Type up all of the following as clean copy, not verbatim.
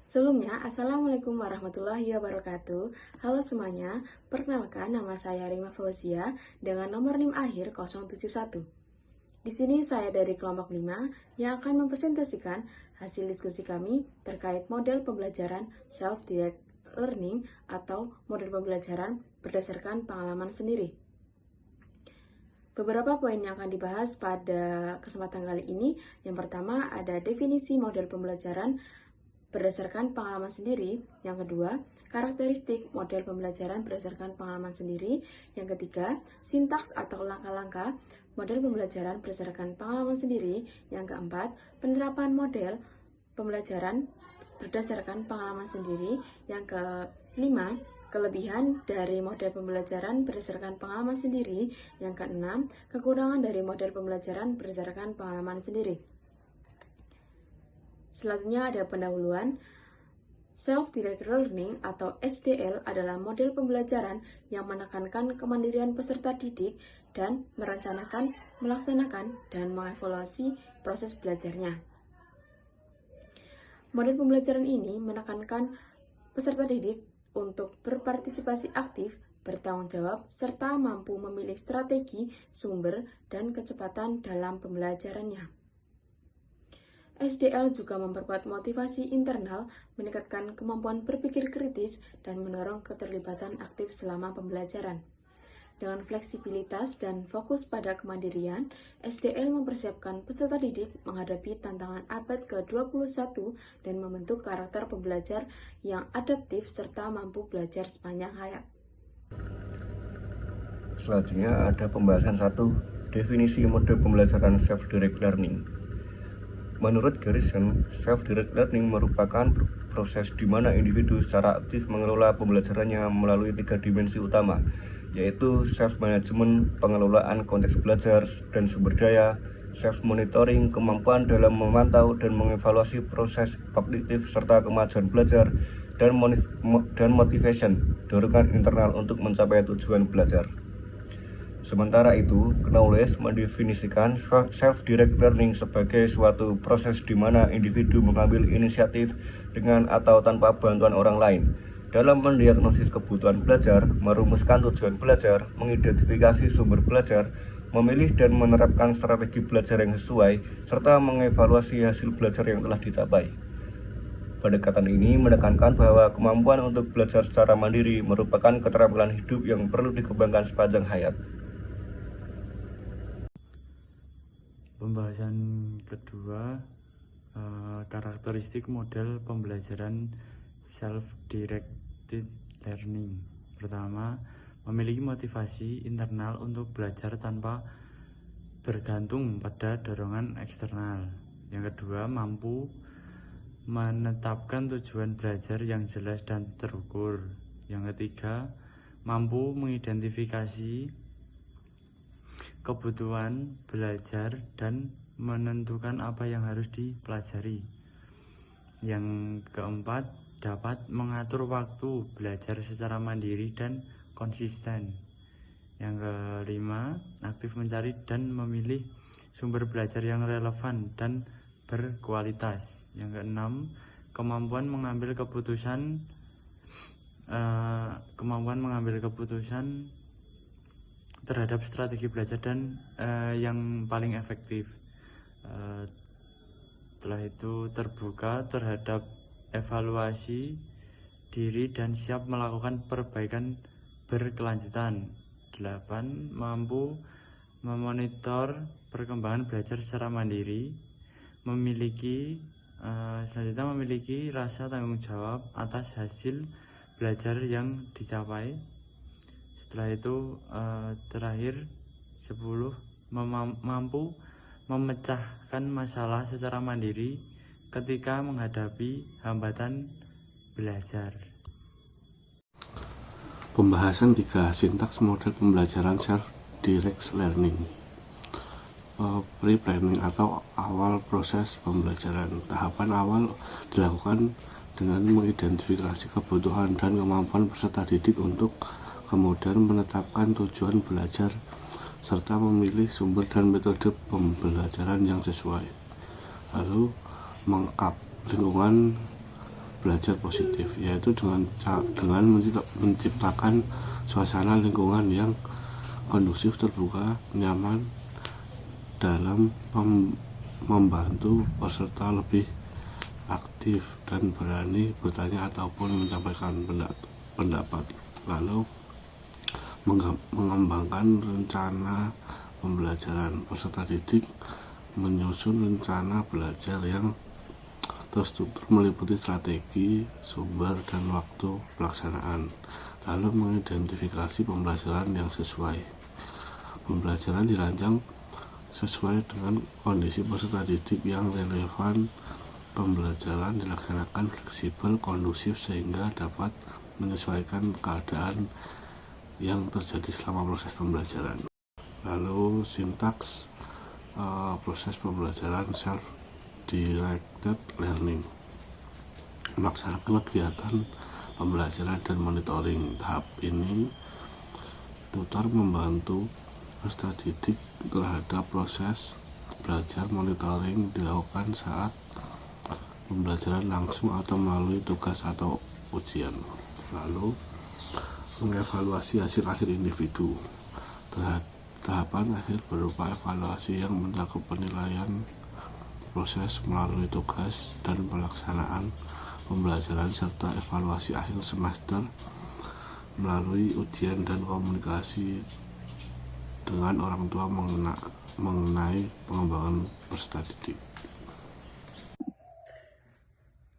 Sebelumnya, Assalamualaikum warahmatullahi wabarakatuh. Halo semuanya, perkenalkan nama saya Rima Fauzia dengan nomor NIM akhir 071. Di sini saya dari kelompok 5 yang akan mempresentasikan hasil diskusi kami terkait model pembelajaran self-directed learning atau model pembelajaran berdasarkan pengalaman sendiri. Beberapa poin yang akan dibahas pada kesempatan kali ini, yang pertama ada definisi model pembelajaran berdasarkan pengalaman sendiri. Yang kedua, karakteristik model pembelajaran berdasarkan pengalaman sendiri. Yang ketiga, sintaks atau langkah-langkah model pembelajaran berdasarkan pengalaman sendiri. Yang keempat, penerapan model pembelajaran berdasarkan pengalaman sendiri. Yang kelima, kelebihan dari model pembelajaran berdasarkan pengalaman sendiri. Yang keenam, kekurangan dari model pembelajaran berdasarkan pengalaman sendiri. Selanjutnya ada pendahuluan. Self-directed learning atau SDL adalah model pembelajaran yang menekankan kemandirian peserta didik dan merencanakan, melaksanakan, dan mengevaluasi proses belajarnya. Model pembelajaran ini menekankan peserta didik untuk berpartisipasi aktif, bertanggung jawab, serta mampu memilih strategi, sumber, dan kecepatan dalam pembelajarannya. SDL juga memperkuat motivasi internal, meningkatkan kemampuan berpikir kritis, dan mendorong keterlibatan aktif selama pembelajaran. Dengan fleksibilitas dan fokus pada kemandirian, SDL mempersiapkan peserta didik menghadapi tantangan abad ke-21 dan membentuk karakter pembelajar yang adaptif serta mampu belajar sepanjang hayat. Selanjutnya ada pembahasan 1, definisi model pembelajaran self-directed learning. Menurut Garrison, self-directed learning merupakan proses di mana individu secara aktif mengelola pembelajarannya melalui 3 dimensi utama, yaitu self-management, pengelolaan konteks belajar dan sumber daya, self-monitoring, kemampuan dalam memantau dan mengevaluasi proses kognitif serta kemajuan belajar, dan motivation, dorongan internal untuk mencapai tujuan belajar. Sementara itu, Knowles mendefinisikan self-directed learning sebagai suatu proses di mana individu mengambil inisiatif dengan atau tanpa bantuan orang lain dalam mendiagnosis kebutuhan belajar, merumuskan tujuan belajar, mengidentifikasi sumber belajar, memilih dan menerapkan strategi belajar yang sesuai, serta mengevaluasi hasil belajar yang telah dicapai. Pendekatan ini menekankan bahwa kemampuan untuk belajar secara mandiri merupakan keterampilan hidup yang perlu dikembangkan sepanjang hayat. Pembahasan kedua, karakteristik model pembelajaran self-directed learning. Pertama, memiliki motivasi internal untuk belajar tanpa bergantung pada dorongan eksternal. Yang kedua, mampu menetapkan tujuan belajar yang jelas dan terukur. Yang ketiga, mampu mengidentifikasi kebutuhan belajar dan menentukan apa yang harus dipelajari. Yang keempat, dapat mengatur waktu belajar secara mandiri dan konsisten. Yang kelima, aktif mencari dan memilih sumber belajar yang relevan dan berkualitas. Yang keenam, kemampuan mengambil keputusan terhadap strategi belajar dan yang paling efektif. Setelah itu, terbuka terhadap evaluasi diri dan siap melakukan perbaikan berkelanjutan. 8. Mampu memonitor perkembangan belajar secara mandiri. Selanjutnya memiliki rasa tanggung jawab atas hasil belajar yang dicapai. Setelah itu terakhir 10, mampu memecahkan masalah secara mandiri ketika menghadapi hambatan belajar. Pembahasan 3, sintaks model pembelajaran self-directed learning. Pre-planning atau awal proses pembelajaran. Tahapan awal dilakukan dengan mengidentifikasi kebutuhan dan kemampuan peserta didik untuk kemudian menetapkan tujuan belajar serta memilih sumber dan metode pembelajaran yang sesuai. Lalu mengkap lingkungan belajar positif, yaitu dengan menciptakan suasana lingkungan yang kondusif, terbuka, nyaman dalam membantu peserta lebih aktif dan berani bertanya ataupun menyampaikan pendapat. Lalu mengembangkan rencana pembelajaran. Peserta didik menyusun rencana belajar yang terstruktur meliputi strategi, sumber, dan waktu pelaksanaan. Lalu mengidentifikasi pembelajaran yang sesuai. Pembelajaran dirancang sesuai dengan kondisi peserta didik yang relevan. Pembelajaran dilaksanakan fleksibel, kondusif sehingga dapat menyesuaikan keadaan yang terjadi selama proses pembelajaran. Lalu sintaks proses pembelajaran self-directed learning, melaksanakan kegiatan pembelajaran dan monitoring. Tahap ini tutor membantu peserta didik terhadap proses belajar. Monitoring dilakukan saat pembelajaran langsung atau melalui tugas atau ujian. Lalu mengevaluasi hasil akhir individu. Tahapan akhir berupa evaluasi yang mencakup penilaian proses melalui tugas dan pelaksanaan pembelajaran serta evaluasi akhir semester melalui ujian dan komunikasi dengan orang tua mengenai pengembangan peserta didik.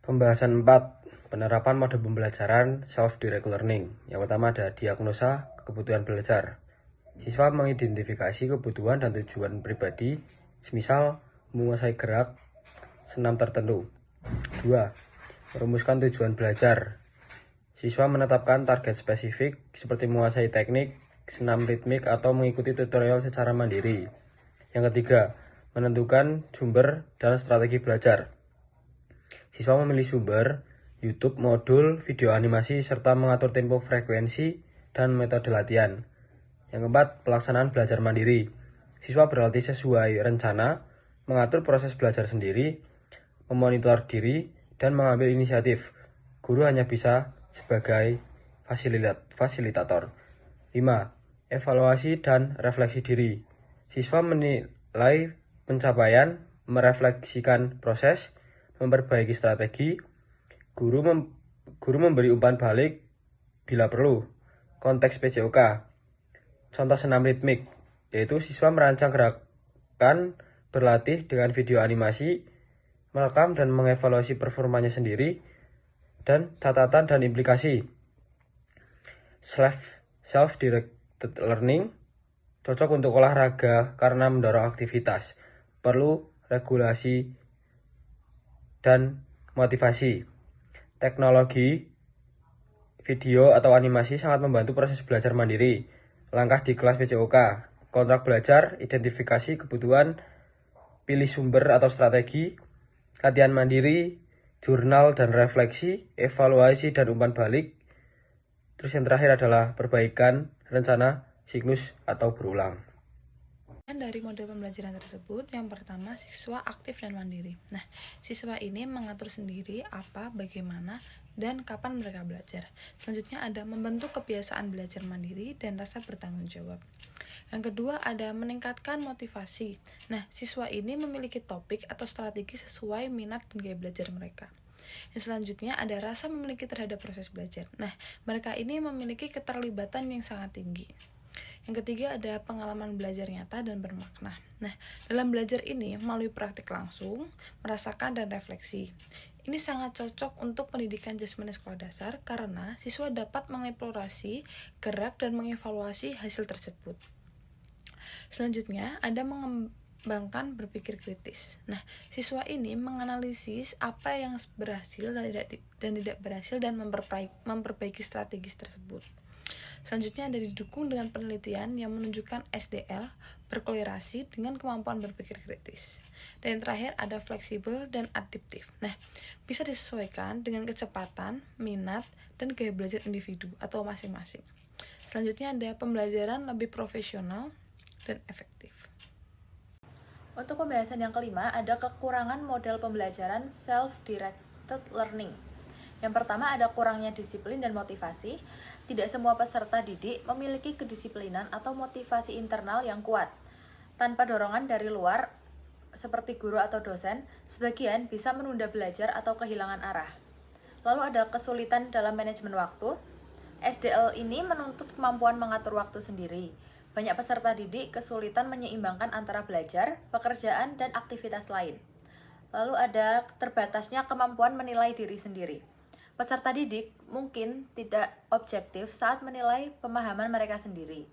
Pembahasan 4. Penerapan mode pembelajaran self-direct learning. Yang pertama ada diagnosa kebutuhan belajar. Siswa mengidentifikasi kebutuhan dan tujuan pribadi, semisal menguasai gerak senam tertentu. 2. Merumuskan tujuan belajar. Siswa menetapkan target spesifik seperti menguasai teknik, senam ritmik, atau mengikuti tutorial secara mandiri. Yang ketiga, menentukan sumber dan strategi belajar. Siswa memilih sumber, YouTube, modul, video animasi, serta mengatur tempo, frekuensi, dan metode latihan. Yang keempat, pelaksanaan belajar mandiri. Siswa berlatih sesuai rencana, mengatur proses belajar sendiri, memonitor diri, dan mengambil inisiatif. Guru hanya bisa sebagai fasilitator. 5. Evaluasi dan refleksi diri. Siswa menilai pencapaian, merefleksikan proses, memperbaiki strategi. Guru memberi umpan balik bila perlu. Konteks PJOK. Contoh senam ritmik, yaitu siswa merancang gerakan, berlatih dengan video animasi, merekam dan mengevaluasi performanya sendiri, dan catatan dan implikasi. Self-directed learning cocok untuk olahraga karena mendorong aktivitas, perlu regulasi dan motivasi. Teknologi video atau animasi sangat membantu proses belajar mandiri. Langkah di kelas PJOK, kontrak belajar, identifikasi kebutuhan, pilih sumber atau strategi, latihan mandiri, jurnal dan refleksi, evaluasi dan umpan balik. Terus yang terakhir adalah perbaikan rencana siklus atau berulang. Dari model pembelajaran tersebut, yang pertama siswa aktif dan mandiri. Nah, siswa ini mengatur sendiri apa, bagaimana, dan kapan mereka belajar. Selanjutnya ada membentuk kebiasaan belajar mandiri dan rasa bertanggung jawab. Yang kedua ada meningkatkan motivasi. Nah, siswa ini memiliki topik atau strategi sesuai minat dan gaya belajar mereka. Yang selanjutnya ada rasa memiliki terhadap proses belajar. Nah, mereka ini memiliki keterlibatan yang sangat tinggi. Yang ketiga ada pengalaman belajar nyata dan bermakna. Nah, dalam belajar ini melalui praktik langsung, merasakan dan refleksi. Ini sangat cocok untuk pendidikan jasmani sekolah dasar karena siswa dapat mengeksplorasi, gerak, dan mengevaluasi hasil tersebut. Selanjutnya ada mengembangkan berpikir kritis. Nah, siswa ini menganalisis apa yang berhasil dan tidak berhasil dan memperbaiki strategi tersebut. Selanjutnya ada didukung dengan penelitian yang menunjukkan SDL berkorelasi dengan kemampuan berpikir kritis. Dan yang terakhir ada fleksibel dan adaptif. Nah, bisa disesuaikan dengan kecepatan, minat, dan gaya belajar individu atau masing-masing. Selanjutnya ada pembelajaran lebih profesional dan efektif. Untuk pembahasan yang kelima ada kekurangan model pembelajaran self-directed learning. Yang pertama ada kurangnya disiplin dan motivasi. Tidak semua peserta didik memiliki kedisiplinan atau motivasi internal yang kuat. Tanpa dorongan dari luar, seperti guru atau dosen, sebagian bisa menunda belajar atau kehilangan arah. Lalu ada kesulitan dalam manajemen waktu. SDL ini menuntut kemampuan mengatur waktu sendiri. Banyak peserta didik kesulitan menyeimbangkan antara belajar, pekerjaan, dan aktivitas lain. Lalu ada terbatasnya kemampuan menilai diri sendiri. Peserta didik mungkin tidak objektif saat menilai pemahaman mereka sendiri.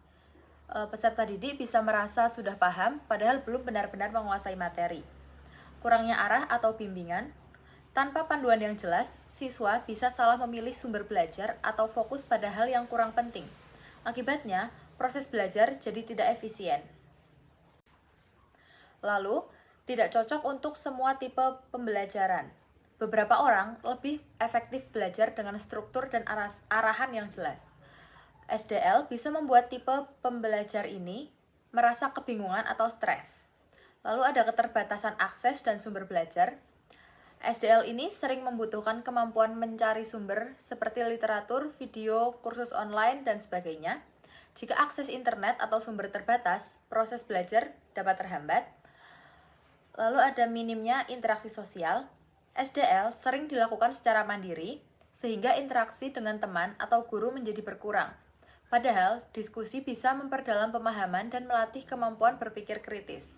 Peserta didik bisa merasa sudah paham, padahal belum benar-benar menguasai materi. Kurangnya arah atau bimbingan. Tanpa panduan yang jelas, siswa bisa salah memilih sumber belajar atau fokus pada hal yang kurang penting. Akibatnya, proses belajar jadi tidak efisien. Lalu, tidak cocok untuk semua tipe pembelajaran. Beberapa orang lebih efektif belajar dengan struktur dan arahan yang jelas. SDL bisa membuat tipe pembelajar ini merasa kebingungan atau stres. Lalu ada keterbatasan akses dan sumber belajar. SDL ini sering membutuhkan kemampuan mencari sumber seperti literatur, video, kursus online, dan sebagainya. Jika akses internet atau sumber terbatas, proses belajar dapat terhambat. Lalu ada minimnya interaksi sosial. SDL sering dilakukan secara mandiri, sehingga interaksi dengan teman atau guru menjadi berkurang. Padahal, diskusi bisa memperdalam pemahaman dan melatih kemampuan berpikir kritis.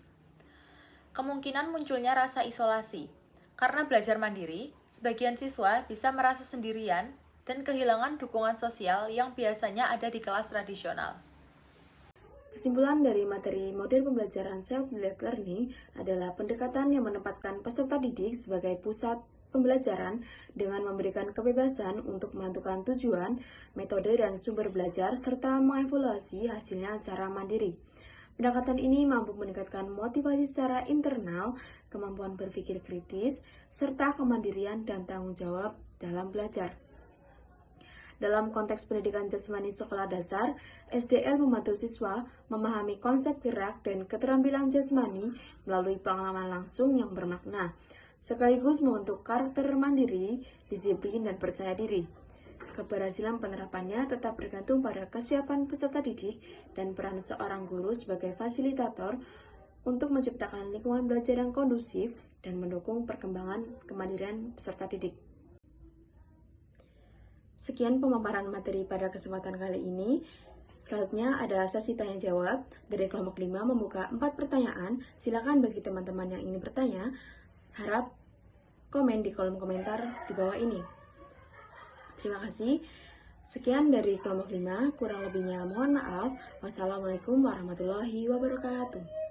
Kemungkinan munculnya rasa isolasi. Karena belajar mandiri, sebagian siswa bisa merasa sendirian dan kehilangan dukungan sosial yang biasanya ada di kelas tradisional. Kesimpulan dari materi model pembelajaran self-directed learning adalah pendekatan yang menempatkan peserta didik sebagai pusat pembelajaran dengan memberikan kebebasan untuk menentukan tujuan, metode, dan sumber belajar, serta mengevaluasi hasilnya secara mandiri. Pendekatan ini mampu meningkatkan motivasi secara internal, kemampuan berpikir kritis, serta kemandirian dan tanggung jawab dalam belajar. Dalam konteks pendidikan jasmani sekolah dasar, SDL membantu siswa memahami konsep gerak dan keterampilan jasmani melalui pengalaman langsung yang bermakna, sekaligus membentuk karakter mandiri, disiplin, dan percaya diri. Keberhasilan penerapannya tetap bergantung pada kesiapan peserta didik dan peran seorang guru sebagai fasilitator untuk menciptakan lingkungan belajar yang kondusif dan mendukung perkembangan kemandirian peserta didik. Sekian pemaparan materi pada kesempatan kali ini. Selanjutnya ada sesi tanya jawab dari kelompok 5 membuka 4 pertanyaan. Silakan bagi teman-teman yang ingin bertanya, harap komen di kolom komentar di bawah ini. Terima kasih. Sekian dari kelompok 5, kurang lebihnya mohon maaf. Wassalamualaikum warahmatullahi wabarakatuh.